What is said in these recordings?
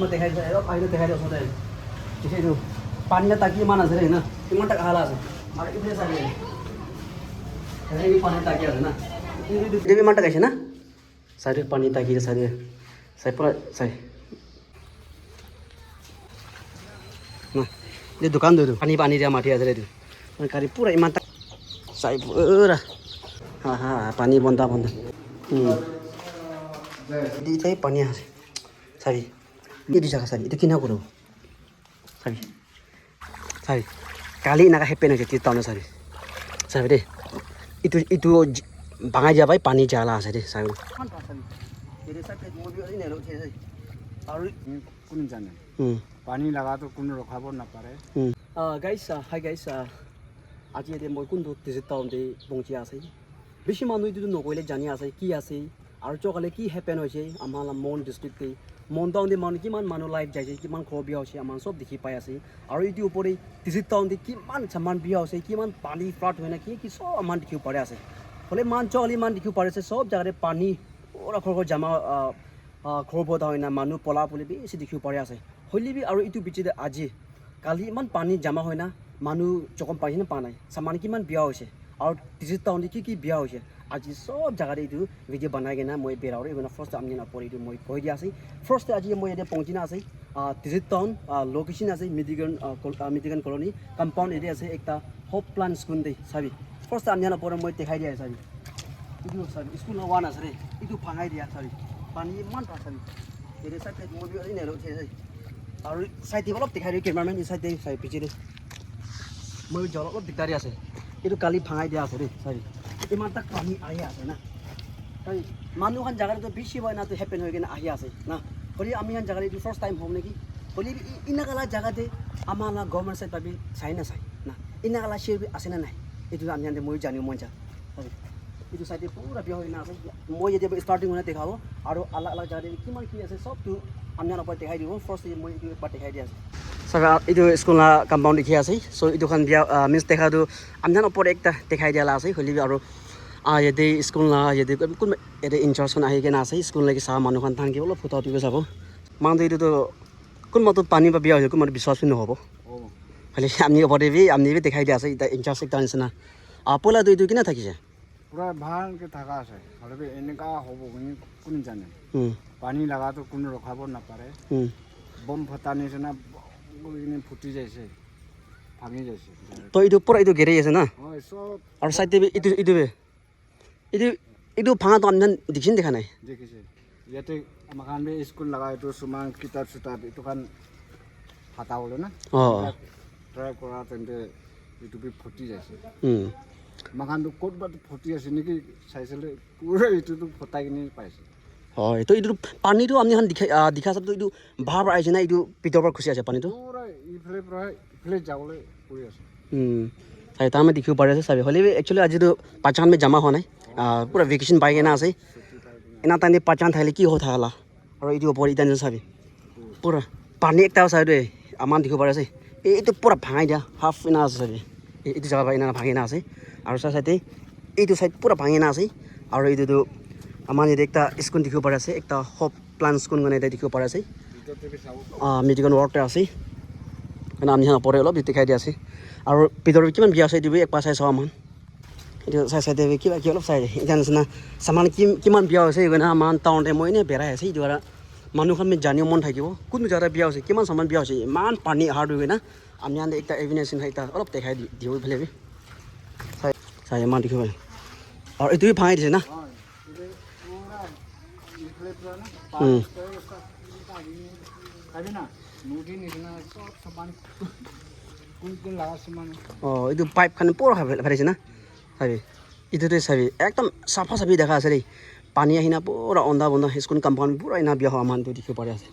মই দেখাই দিছোঁ অলপ আহিলে দেখাই দিওঁ ওচৰতে এইটো পানী টাকি ইমান আছে দেই না ইমান টাকা হালা আছে আৰু এইফালে চাবি পানী টাকি আছে না এইটো ইমান টাকা আছে না চাইডে পানী টাকি চাইডে চাই পৰা চাই না এই দোকান দিওঁ পানী পানী দিয়া মাটি আছে এইটো গাড়ী পুৰা ইমান টাকা চাই পুৰা হা হা পানী বন্ধা বন্ধা di tay pani আছে সারি এই জায়গা সারি এটা কিনা করব সারি সারি কালি নাকা হেপেন হয়েছে তি টাউনে সারি সারি দে itu বাঙাই যাবাই পানি জ্বালা আছে দে সারি আর কোন জানে পানি লাগা তো কোনো রখাব না পারে গাইস হাই গাইস আজি এতে মই কোনটো ডিজিট টাউন দে বংচি আছে বেশি মানুহ itu নকইলে জানি আছে কি আছে আৰু চকালে কি হেপেন হৈছে আমাৰ মন ডিষ্ট্ৰিক্টে মন টাউন দি মানুহ কিমান মানুহ লাইফ যাইছে কিমান খৰ বিয়া হৈছে আমাৰ সব দেখি পাই আছে আৰু ইটো ওপৰে ডিজিট টাউন দি কিমান সামান বিয়া হৈছে কিমান পানী ফ্লাড হয় না কি সব আমাৰ দেখিব পাৰে আছে হলে মান চলি মান দেখিব পাৰে আছে সব জাগাতে পানী ওৰা খৰ জামা খৰ বধা হয় না মানুহ পলা পলি বেছি দেখিব পাৰে আছে হলিবি আৰু ইটো বিচিতে আজি কালি ইমান পানী জামা হয় না মানুহ চকম পাইছে না পা নাই সামান কিমান বিয়া হৈছে আৰু ডিজিট টাউন দি কি বিয়া হৈছে আজি সব জায়গাতে এইটো ভিডিও বনাই কিনে মই বেৰাওৰে মানে ফাৰ্ষ্ট আমি নপৰি এইটো মই কৈ দিয়া আছে ফাৰ্ষ্ট আজি মই এতিয়া পৌঁছিনা আছে ডিজিট টাউন লোকেশ্যন আছে মিডিগান কলনি কম্পাউণ্ড এৰিয়া আছে একটা হোপ প্লান স্কুল দে চাবি ফাৰ্ষ্ট আমি নপৰে মই দেখাই দিয়া চাবি এইটো চাবি স্কুল ওৱান আছে ৰে এইটো ভাঙাই দিয়া চাবি পানী ইমান পাছ চাবি এৰে চাইড মই এই নেৰো উঠে আৰু চাইড অলপ দেখাই দিওঁ কেমেৰামেন এই চাইড চাই পিছে মই জল অলপ দিগদাৰি আছে এইটো কালি ভাঙাই দিয়া আছে ৰে চাবি ইমান তাক পানী আহি আছে না তাই মানুহখন জায়গাটো বেছি হয় না তো হেপেন হৈ কিনে আহি আছে না হলি আমি এখন জায়গাতে এইটো ফাৰ্ষ্ট টাইম হ'ম নেকি হলি ইনাকালা জায়গাতে আমাৰ না গভৰ্ণমেণ্ট চাইড পাবি চাই না চাই না ইনাকালা শ্বেৰ আছে না নাই এইটো আমি জানি মই জানিব মন যায় এইটো চাইডে পুৰা বিয়া হৈ না আছে মই যেতিয়া ষ্টাৰ্টিং হৈ দেখাব আৰু আলাগ আলাগ জায়গাতে কিমানখিনি আছে চবটো আমি ওপৰত দেখাই দিব ফাৰ্ষ্ট মই এইটো এবাৰ দেখাই দিয়া আছে চাবা এইটো স্কুল কম্পাউণ্ড দেখি আছে চ' এইটোখন বিয়া মিন্স দেখাটো আমি ওপৰত একটা দেখাই দিয়া আছে হলি আৰু ইয়াতে স্কুল ইয়াতে কোন ইয়াতে ইনচাৰ্জখন আহি কিনে আছে স্কুললৈকে চাহ মানুহখন থাকি অলপ ফটো উঠিব চাব মানুহ এইটোতো কোনোবাটো পানী বা বিয়া হৈছে কোনোবাটো বিশ্বাস নহ'ব খালি আমি ওপৰতে আমি দেখাই দিয়া আছে এতিয়া ইনচাৰ্জ একটা নিচিনা পলাটো এইটো কিনে থাকিছে পুরা ভালকে থাকা আছে হলে এনেকা হব কোন জানে পানি লাগা তো কোনো রখাব না পারে বম ফটা নিচিনা ফুটি যাইছে ভাঙি যাইছে তো এইটো পুৰা এইটো গেৰি আছে না হয় সব আৰু চাইডে এইটো ভাঙাটো আমি দেখিছে দেখা নাই দেখিছে ইয়াতে আমাখান স্কুল লাগা এইটো সুমান কিতাপ চিতাপ এইটোখান ফাটা হলে না ট্রাই করা তেন্তে এইটো ফুটি যাইছে আমাখানটো ক'তবাত ফুটি আছে নেকি চাইছিলে পুৰা এইটোতো ফটাই কিনে পাইছে হয় তো এইটো পানীটো আমি দেখা চাবতো এইটো বাৰ আহিছে না এইটো ভিতৰৰ পৰা খুচি আছে পানীটো পুৰা ইফালে পৰা ইফালে যাবলৈ পৰি আছে চাই তাৰ আমি দেখিব পাৰি আছে চাবি হ'লে একচুৱেলি আজিতো পাঁচজন আমি জমা হোৱা নাই পুৰা ভেকেশ্যন পাই কিনে আছে এনা টাইম পাঁচজন থাকিলে কি হৈ থাকলা আৰু এইটো ওপৰত এতিয়া চাবি পুৰা পানী একটা চাই দেই আমাৰ দেখিব পাৰি আছে এইটো পুৰা ভাঙাই দিয়া হাফ ইনা আছে চাবি এইটো জেগা ইনা ভাঙি না আছে আৰু চাইডে এইটো চাইড পুৰা ভাঙি না আছে আৰু এইটোতো আমাৰ ইয়াতে একটা স্কুল দেখিব পাৰি আছে একটা হোপ প্লান স্কুল মানে এটা দেখিব পাৰি আছে মেডিকেল ৱৰ্কতে আছে মানে আমি ওপৰে অলপ দেখাই দিয়া আছে আৰু ভিতৰত কিমান বিয়া আছে এইটো একবাৰ চাই চাওঁ আমাৰ এইটো চাই কিবা অলপ চাই এতিয়া নিচিনা চামান কিমান বিয়া হৈছে এইকাৰণে আমাৰ টাউনতে মই এনেই বেৰাই আছে এইটো আৰু মানুহখন আমি জানিব মন থাকিব কোনটো জেগাত বিয়া হৈছে কিমান চামান বিয়া হৈছে ইমান পানী আহাৰ হৈ না আমি একটা এভিনেশ্যন এটা অলপ দেখাই দিব পেলাই চাই ইমান দেখিব আৰু এইটো ভাঙাই দিছে না এইটো পাইপ খান পুৰা ভাৰিছে না চাবি এইটোতে চাবি একদম চাফা চাফি দেখা আছে দেই পানী আহি না পুৰা অন্ধা বন্ধা স্কুল কম্পাউণ্ড পুৰা ইনা বিয়া হোৱা মানুহটো দেখিব পাৰি আছে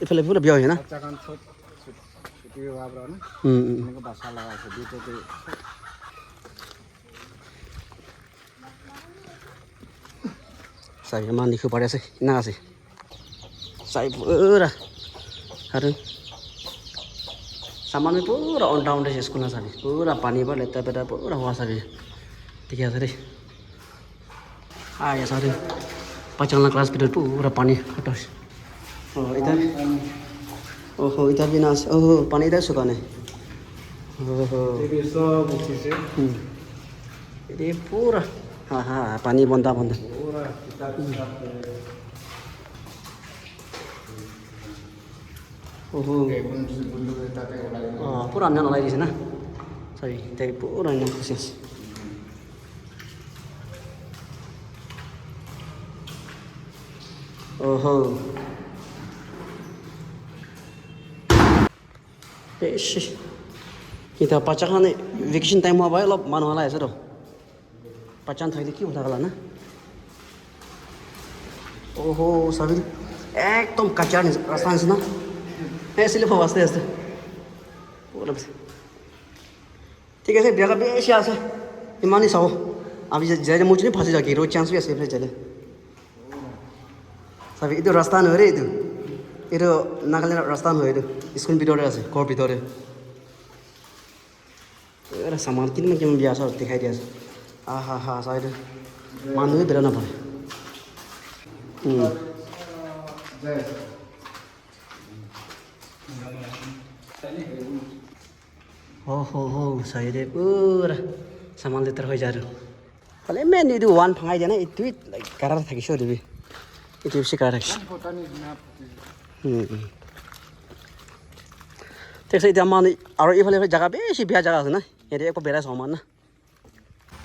এইফালে পুৰা বিয়া হৈছে না চাবি ইমান দেখিব পাৰি আছে ইনা আছে চাই পুৰা আৰু সামান পুৰা অন টাউন আছে স্কুল না চাবি পুৰা পানী বা লেতেৰা পেতেৰা পুৰা হোৱা চাবি ঠিকে আছে দেই চাবি Pacanglah kelas bidul pura pani atas. Oh itu binas. Oh pani itu suka nih. Oh. Ini pura. Haha pani bonda. Oh. Pura aneh lagi di sana. Sorry, tapi pura aneh khusus. Oh. Kita pacaran nih vacation time apa ya lo mana lah ya sudah. Pacaran tadi kyu udah kalah na. Oh, sabil. Ekdom kacau nih rasanya sana. Sila bawa stres tu. Boleh betul. ठीक है sir बिया का बेश यार sir इमानी Sao अभी जैसे मुझे नहीं फंसी जाएगी रोज चांस भी ऐसे चले सभी इधर रास्ता नहीं हो रही इधर नागालैंड रास्ता नहीं हो इधर स्कूल भी दौड़े ऐसे कोर भी दौड़े अरे सामान कितने में बिया सर दिखाई दिया सर हाँ साइड मानू ही बेरा ना पड़े हो सही दे पूरा सामान लेतर हो जा रहा कल मैं नहीं वन फंगाई जाना इतु करा था किशोर भी इतु से करा तेरे इधर मान और ये वाले जगह पे ऐसी बिया जगह है ना ये एक बेरा सामान ना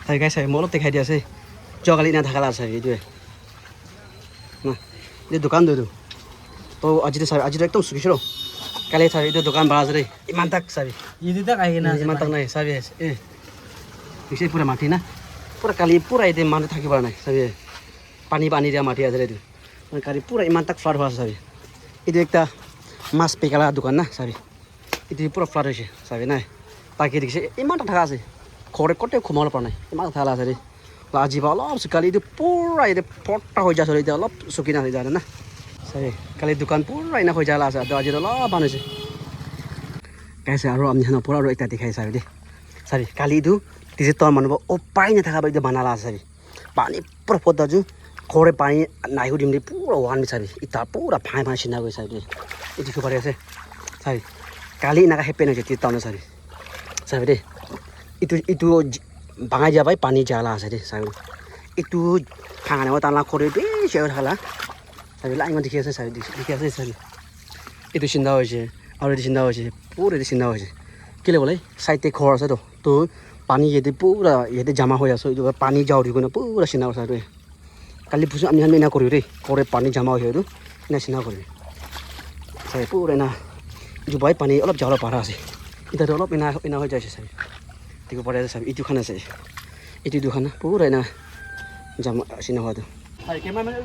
सही कैसे मोल दिखाई दिया से चौकली ना थका सही ये ना ये दुकान दो तो आज तो एकदम सुखी चलो kali sabi itu dukaan balas deh, mantak sabi. Ini tak kayak gini. Mantak nih sabi, bisa pura mati na, pura kali pura itu mantak thaki pura nih sabi. Pani dia mati aja itu. Kali pura mantak flood huas sabi. Itu ekta mas pekala dukaan na sabi. Itu pura flood aja sabi nih. Taki dikse, mantak thaka sih. Kore kote kumal pura nih, mantak thala sabi. Laji balap sekali itu pura itu porta hoja sabi itu balap sukina saja na. Sabi, kali dukaan pura ina ho jala sa, do aji do la banu se. Kaise aro amni hana pura aro ekta dikhai sabi de. Sabi, kali itu tise to manu opai na thaka ba de banala sabi. Pani pura poda ju khore pani nai hudim de pura wan sabi. Ita pura phai sina go sabi. Itu ko pare ase. Sabi, kali na ka hepen je ti ta na sabi. Sabi de. Itu bangai jabai pani jala sabi sabi. Itu phangane wa tanla khore be share hala. Sabi lain kan dikhiasa sabi itu sinda hoje already sinda hoje pura itu sinda hoje kile boleh side te khor asa to pani yede pura yede jama hoya so itu pani jao di guna pura sinda hosa tu kali busu amni han na kori re kore pani jama hoya tu na sinda kori sabi pura na jubai pani olop jalo para ase ita olop ina ho jaise sabi tiku pare sabi itu khana se itu dukhana pura na jama sinda hoya tu hai cameraman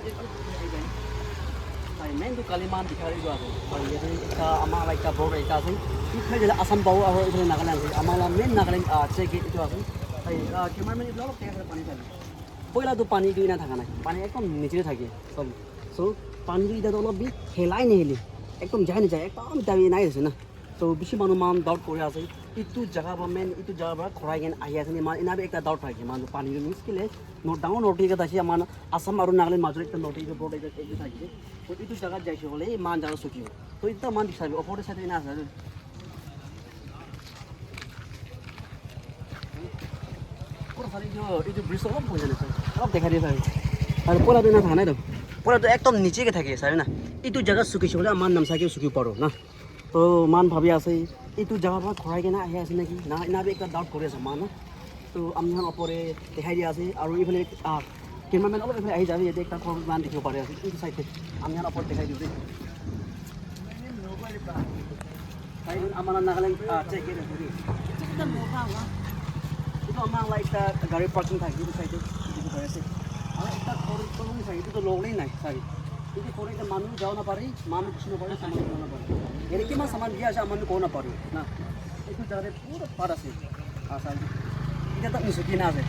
main tu kaliman dikhari gua tu. Kalau jadi kita amal kita bawa kita sih, itu jadi asam bau atau itu Nagaland sih. Amalan main Nagaland cek itu asam. Tapi kemarin itu lalu kayak pani tadi. Pola tu pani itu ina thakana. Pani ekdom niche thaki. So pani itu lebih helai nih heli. Ekdom jahe nih jahe. Ekdom tapi naik sih na. So bisi manu man doubt korea sih. Itu jaga main itu jaga ber korai kan ayah sih man ina be ekta doubt thaki. Manu pani itu miskile. Note down note kita tadi aman asam aru Nagaland majur ekta note itu board itu thaki. तो इतु जगह जाइसे होले मान जगह सुकियो तो इतना मान दिखाबे ओपरे साथे ना आसा पूरा सारी जो इतु ब्रिज सब हो जाने सब देखा दिए सारे और पोला तो ना थाना तो पोला तो एकदम नीचे के থাকে सारे ना इतु जगह सुकिसे होले मान नाम साके सुकियो परो ना तो मान भाबी आसे इतु जगह पर खराय के ना आहे आसे ना कि ना इना बे एक डाउट करे छ मान तो आमन ओपरे देखाइ दिया आसे और इफले cameraman all over ahi jabi ekta khor man dikhibo pare ase itu side te ami han opor dekhai diu hai amana Nagaland check it thori kita mo kha wa itu amang like ta gari parking thaki itu side te itu pare ase aur ekta khor to ni sai itu to log nei nai sai itu khor eta manu jao na pare manu kishno pare saman ko na pare ere ki ma saman dia asa manu ko na pare na itu jare pura para ase asal ita ta misuki na ase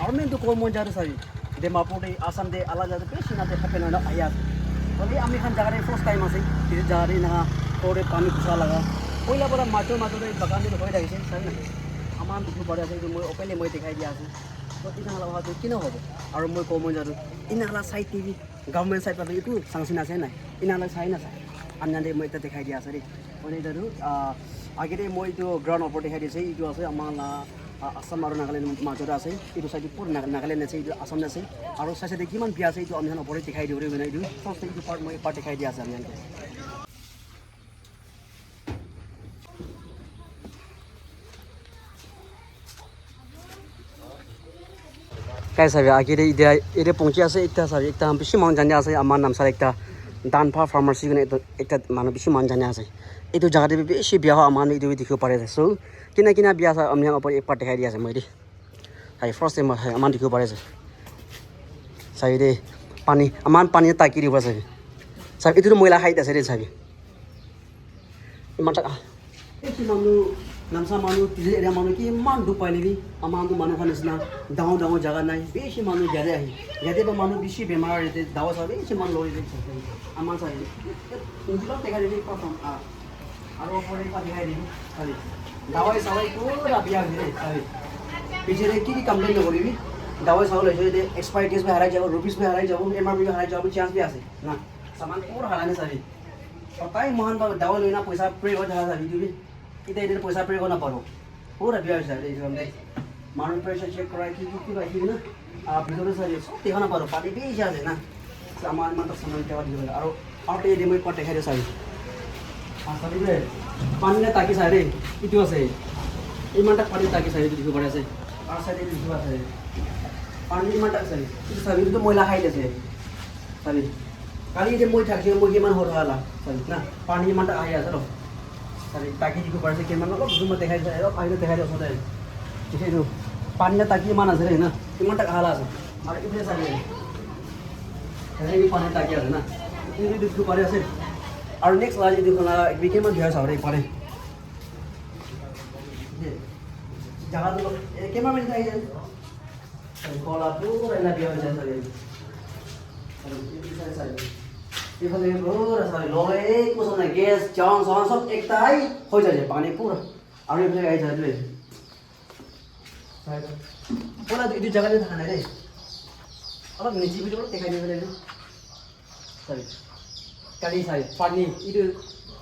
aur men to ko mon jare sai Dimapur di Assam di ala jadi pesi nanti happen ada ayat. Kalau kami kan jaga first time masih, jadi jaga na kore pani kusah laga. Koi lah pada macam di bagan di koi dah isi, saya na. Aman tu pada saya tu moi opel moi dikhai dia sih. ইনাহালা অহাটো কিনে হ'ব আৰু মই ক'ব মই জানো ইনাহালা চাই TV government চাই পাবি একো চাংচন আছে নাই ইনাহালা চাই নাচায় আনজানে মই এটা দেখাই দিয়া আছে দেই মই জানো আগেতে মই এইটো গ্ৰাউণ্ড ওপৰত দেখাই দিছে এইটো আছে আমাৰ আসাম আৰু নাগালেণ্ড মাজত আছে এইটো চাইডে পুৰা নাগালেণ্ড আছে এইটো আসাম আছে আৰু চাই চাইডে কিমান বিয়া আছে এইটো আমি ওপৰত দেখাই দিওঁ মানে এইটো ফাৰ্ষ্ট এইটো পাৰ্ট মই পাৰ্ট দেখাই দিয়া আছে আমি কাই চাবি আগেৰে এতিয়া পঞ্চি আছে এতিয়া চাবি একটা বেছি মানুহ জানি আছে আমাৰ নামচাৰ একটা দানফা ফাৰ্মাচী কাৰণে একটা মানুহ বেছি মানুহ জানি আছে এইটো জাগাতে বেছি বিয়া হয় আমাৰ এইটো দেখিব পাৰে চ' কিনা কিনা বিয়া আছে আমি ওপৰত এক পাৰ্ট দেখাই দিয়া আছে মই দেই চাই ফাৰ্ষ্ট টাইম আমাৰ দেখিব পাৰে চাবি দেই পানী আমাৰ পানী টাকি দিব চাবি চাবি এইটোতো মহিলা হাইট আছে দেই চাবি ইমান মানুহ নামচা মানুহ এৰিয়া মানুহ কিমান দুখ পাই নেকি আমাৰতো মানুহৰ নিচিনা ডাঙৰ ডাঙৰ জেগা নাই বেছি মানুহ ইয়াতে আহি ইয়াতে মানুহ বেছি বেমাৰ ইয়াতে দাৱা চাব বেছি মানুহ লৈ আমাৰ চাবি নিজক দেখাই দিবি প্ৰথম আৰু দেখাই দিবি চাবি দাৱাই চাৱাই পুৰা বিয়া হৈছে দেই চাবি পিছৰে কি কমপ্লেইন নকৰিবি দাৱাই চাউল হৈছে এতিয়া এক্সপায়াৰ ডেট বি হেৰাই যাব ৰুপিজ বি হেৰাই যাব MRP বি হেৰাই যাব চান্স বি আছে না সামান পুৰা হেৰাই নাই চাবি তাই মহান দাৱাই লৈ না পইচা প্ৰে কৰি দেখা যাবি দিবি এতিয়া এতিয়া পইচা প্ৰে কৰিব নাপাৰোঁ পুৰা বিয়া হৈছে দেই মানুহ প্ৰেছাৰ চেক কৰাই কি ৰাখিবি না ভিতৰতে চাবি চব দেখা নাপাৰোঁ পানী বেছি আছে না আমাৰ ইমান চামান দেৱা দিব লাগে আৰু এই মই ক'ত দেখাই দিওঁ চাবি চাবি দেই পানী টাকি চাই দেই ইটো আছে ইমানটা পানী টাকি চাই দেখিব পাৰে আছে আৰু চাই দেখিব আছে পানী ইমান টাকি চাবি ইটো চাবি ইটো মহিলা হাইট আছে চাবি কালি এতিয়া মই থাকিছোঁ মই কিমান সৰু হালা চাবি না পানী ইমানটা আহি আছে ৰ চাবি টাকি দিব পাৰিছে কিমান অলপ জুমত দেখাই যায় অলপ আহিলে দেখাই দিওঁ সদায় সেইটো পানী টাকি ইমান আছে দেই না ইমানটা হালা আছে আৰু এইফালে চাবি পানী টাকি আছে না এইটো দেখিব পাৰে আছে আৰু নেক্সট লাজ এইটো কিমান বিয়া চাব দেই পাৰে জাগাটো কিমান মিনিট আহি যায় কলা পুৰা এনে বিয়া হৈ যায় চাবি এইফালে পুৰা চাবি লগে একো চব নাই গেছ চাউন চাউন চব একটাই হৈ যায় পানী পুৰা আৰু এইফালে আহি যায় দেই পুৰা এইটো জেগাতে থকা নাই দেই অলপ নিচি ভিতৰত দেখাই দিব লাগিব চাবি কালি চাই পানী এইটো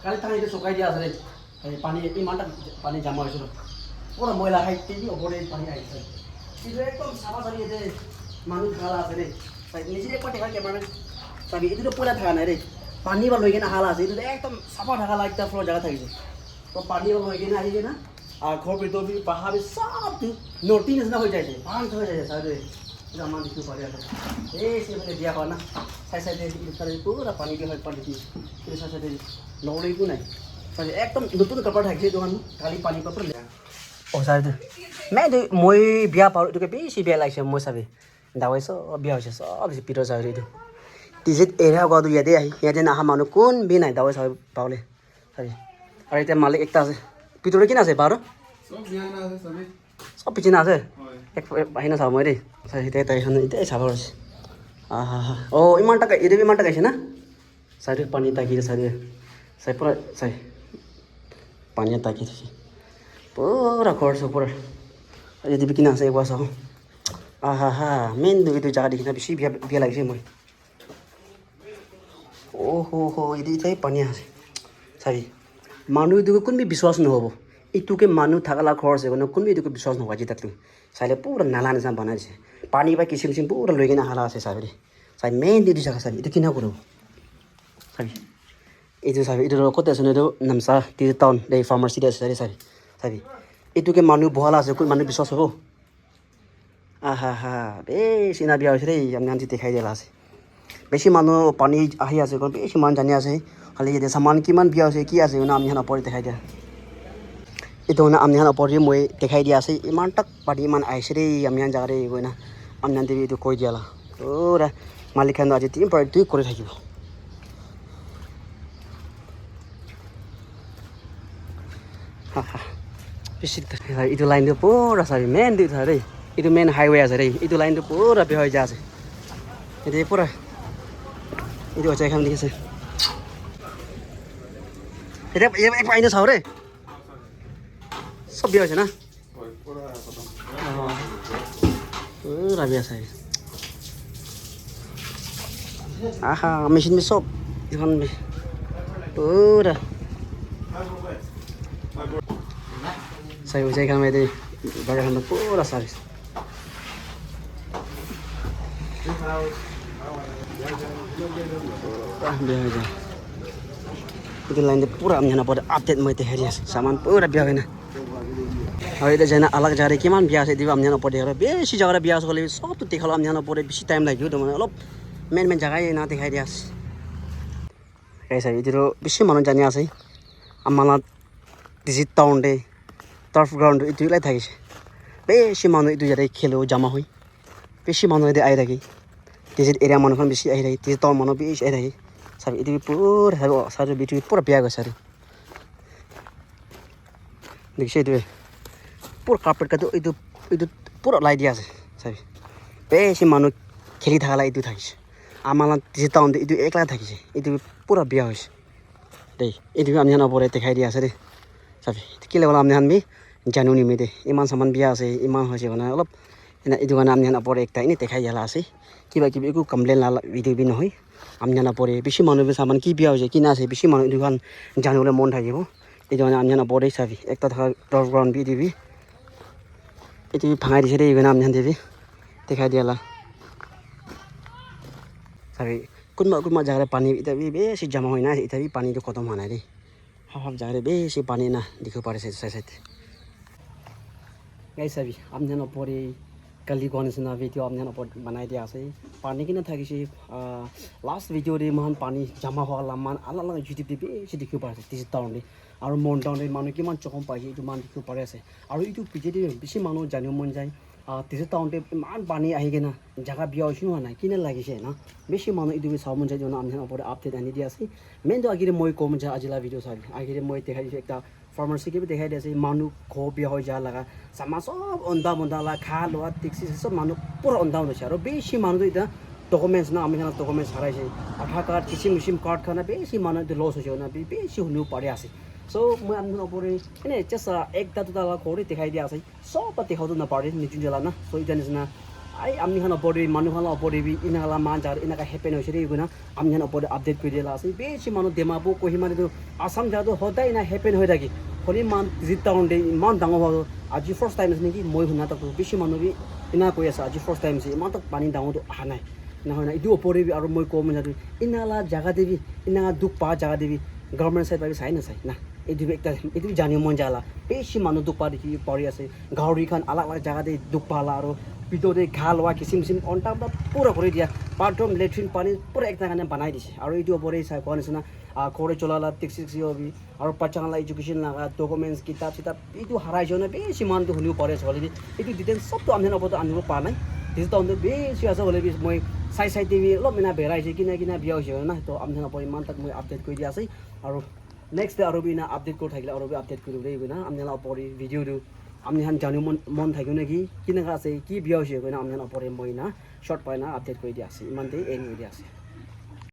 কালি থাকা এইটো চকাই দিয়া আছে দেই পানী ইমানটা পানী জমা হৈছিল পুৰা মহিলা হাইট কেজি ওপৰে পানী আহিছে কিন্তু একদম চাফা চাবি ইয়াতে মানুহ থাকা আছে দেই নিজে একবাৰ দেখা কেমেৰামেন চাবি এইটোতো পইলা থকা নাই দেই পানী বা লৈ কিনে হালা আছে এইটো একদম চাফা থকা একটা ফ্লৰ জেগা থাকিছে তো পানী বা লৈ কিনে আহি কিনে আৰু ঘৰ ভিতৰ পাহাৰ চব নদী নিচিনা হৈ যাইছে পানী হৈ যাইছে চাই দেই এইটো আমাৰ দেখিব পাৰে এই সেইফালে বিয়া কৰা না চাই চাইডে পুৰা পানী কি হয় পানী এইটো চাই চাইডে নহ'লে একো নাই চাই একদম নতুন কাপোৰ থাকিছে এইটো মানুহ কালি পানী কাপোৰ অঁ চাই মই বিয়া পাৰোঁ এইটোকে বেছি বেয়া লাগিছে মই চাবি দাৱাই চব বিয়া হৈছে চব পিতৰ চাই এইটো টিজিত এৰা গোৱাটো ইয়াতে আহি ইয়াতে নাহা মানুহ কোন বি নাই দাৱাই চাব পাবলৈ চাবি আৰু এতিয়া মালিক একটা আছে ভিতৰত কিনা আছে বাৰু চব পিছনা আছে এক আহি নাচাব মই দেই চাই এতিয়া তাইখন এতিয়াই চাব আছে অঁ ইমান টাকা এইটো ইমান টাকা আহিছে না চাই পানী টাকি চাই পুৰা চাই পানীয়ে টাকি থৈছে পুৰা খৰচ পুৰা যদি কিনা আছে একবাৰ চাওঁ মেইন এইটো জেগা দেখি বেছি বিয়া লাগিছে মই এইটো এতিয়াই পানী আছে চাবি মানুহ এইটোকে কোনবি বিশ্বাস নহ'ব এইটোকে মানুহ থাকালা খৰচ আছে কোনবি এইটোকে বিশ্বাস নহ'ব আজি তাক চাইলে পুৰা নালা নিচিনা বনাই দিছে পানী বা কিচিম চিম পুৰা লৈ কিনে হালা আছে চাবি চাই মেইন এইটো জেগা চাবি এইটো কিনা কৰোঁ চাবি এইটো চাবি এইটো ক'ত আছে এইটো নামচা টাউন এই ফাৰ্মাচীতে আছে চাবি এইটোকে মানুহ বহালা আছে কোন মানুহ বিশ্বাস হ'ব এই চিনা বিয়া হৈছে দেই আমি আনটি দেখাই দিয়া আছে বেছি মানুহ পানী আহি আছে বেছি মানুহ জানি আছে খালি এতিয়া চামান কিমান বিয়া হৈছে কি আছে আমি ওপৰত দেখাই দিয়া এইটো মানে আমি ওপৰত মই দেখাই দিয়া আছে ইমান তাক পানী ইমান আহিছে দেই আমি জেগাতে গৈ না আমি আনটি এইটো কৈ দিয়ালা পুৰা মালিকখান আজি দুই কৰি থাকিব এইটো লাইনটো পুৰা চাবি মেইন দি থা দেই এইটো মেইন হাইৱে আছে দেই এইটো লাইনটো পুৰা বেয়া হৈ যায় আছে এতিয়া পুৰা এইটো হৈছে এখন দেখিছে এতিয়া পানী চাওঁ দেই চব বিয়া হৈছে না পুরা বিয়া আছে আহা মেশিন মে সব এখন পুরা সাই ওই জায়গা মে দে বাগান পুরা service biar aja itu lain deh pura amnya napor update mau teh hari saman pura biar na hari itu jana alag jari kiman biasa di amnya napor deh besi jaga biasa kalau sob tuh kalau amnya napor besi time lagi udah mana lo main jaga ya nanti hari kayak saya itu besi mana janya sih amalat di situ tahun deh turf ground itu lagi thagi besi mana itu jadi kilo jama hui besi mana itu air lagi Tisit area mana kan besi air, tisit tahun mana besi air. Sabi itu pur, sabi itu pur biaga sari. Deksa itu, pur carpet kado itu pur light dia sabi. Besi mana kiri thakala itu thakis. Amalan tisit tahun itu ekla thakis. Itu pur biaga. Deh, itu amnya na pore tekai dia sari. Sabi, kile wala amnya hanmi Januari mede. Iman saman biasa, iman hasi kana olop. Ina itu kan amnya na pore ekta ini tekai jala sih. Kiba kiba iku complain la video bi নহয় amnya na pore beshi manu be saman ki biya hoje kina ase beshi manu itu kan janule mon thakibo এই জন্য আমnya na pore sabi ekta thaka turf ground bi dibi itu bhangai dise dei gona amnya dibi dekhai diala sabi kunma jagare pani ita bi beshi jama hoina ita bi pani to khatam hona dei hab jagare beshi pani na dikho pare se side guys sabi amnya na pore कल कौन से ना video आपने ना बनाई दिया से पानी की ना था कि लास्ट वीडियो रे मान पानी जमा हुआ मान अलग अलग यूट्यूब पे से देखियो पारे तिस टाउन रे और मन टाउन रे मानो कि मान चकम पाई जो मान देखियो पारे से और यूट्यूब पे जे बेसी मानो जानियो मन जाय तिस टाउन रे मान पानी आही के ना जगह बिया होइछु ना किने लागि से ना बेसी मानो इदु बे सामन जाय जो ना हमने ऊपर अपडेट आनी दिया से मेन तो आगिरे मोय कम जा आजिला वीडियो सारी आगिरे मोय देखाइ एकटा फार्मेसी के भी दिखाई दे मानु खो बिया हो जा लगा सामा सब अंदा बंदा ला खा लोआ टिक्सी सब मानु पूरा अंदा होने और बेसी मानु तो इतना डॉक्यूमेंट्स ना आमी डॉक्यूमेंट्स हराई से आधार कार्ड किसिम कार्ड खाना बेसी मानु तो लॉस हो ना बेसी हुनु पड़े आसे सो मैं आमने ऊपर ने जस्ट एक दुटा ला खोरे दिखाई दिया आसे सब देखाउ ना पड़े निचुन जला ना सो इदन ना आई आमनी खाना ऊपर मानु खाना ऊपर भी इनाला मान जार इनाका हैपेन होसे रे गुना आमनी खाना ऊपर अपडेट कर दिला आसे बेसी मानु देमाबो कोहिमा तो आसाम जादो होदाय ना हैपेन होय थाकी होली मान जिता उन्डे मान डांगो हो आज फर्स्ट टाइम नेकी মই हुना तक बेसी मानु भी इना कोइ आसा आज फर्स्ट टाइम से मान तक पानी डांगो तो हानाय ना होना इदु ओपरे भी और মই कम जादु इनाला जगह देबी इना दुख पा जगह देबी गवर्नमेंट साइड साइ ना साइ ना इदु एकटा इदु जानियो मन जाला बेसी मानु दुख पा देखि परि आसे गाउरी खान अलग अलग जगह दे दुख पाला और पिटोरे घालवा किसिम अन्टा पूरा करे दिया बाथरूम लेट्रिन पानी पूरा एक जगह बनाई दिसे और इदु ओपरे साइ कोनसना खोरे चलाला टिक्सी होबी और पचांगला एजुकेशन लगा डॉक्यूमेंट्स किताब इदु हराइ जने बेसी मान तो हुनु परे छले इदु डिटेल सब तो आमने नपतो आनिबो पानाय दिस तो बेसी आसा होले बि মই साइ टिभि लमिना भेराइसे किना बिया होइसे ना तो आमने नपरि मान तक মই अपडेट कइ दिया छै और नेक्स्ट और बिना अपडेट को थाकिला और बि अपडेट करि देबो ना आमने नपरि भिडियो दु आमने हान जानु मन थाकियो नेकि किना गासे कि बिया होइसे गना आमने नपरि মই ना शॉर्ट पाइना अपडेट कइ दिया छै इमानते एनि दिया छै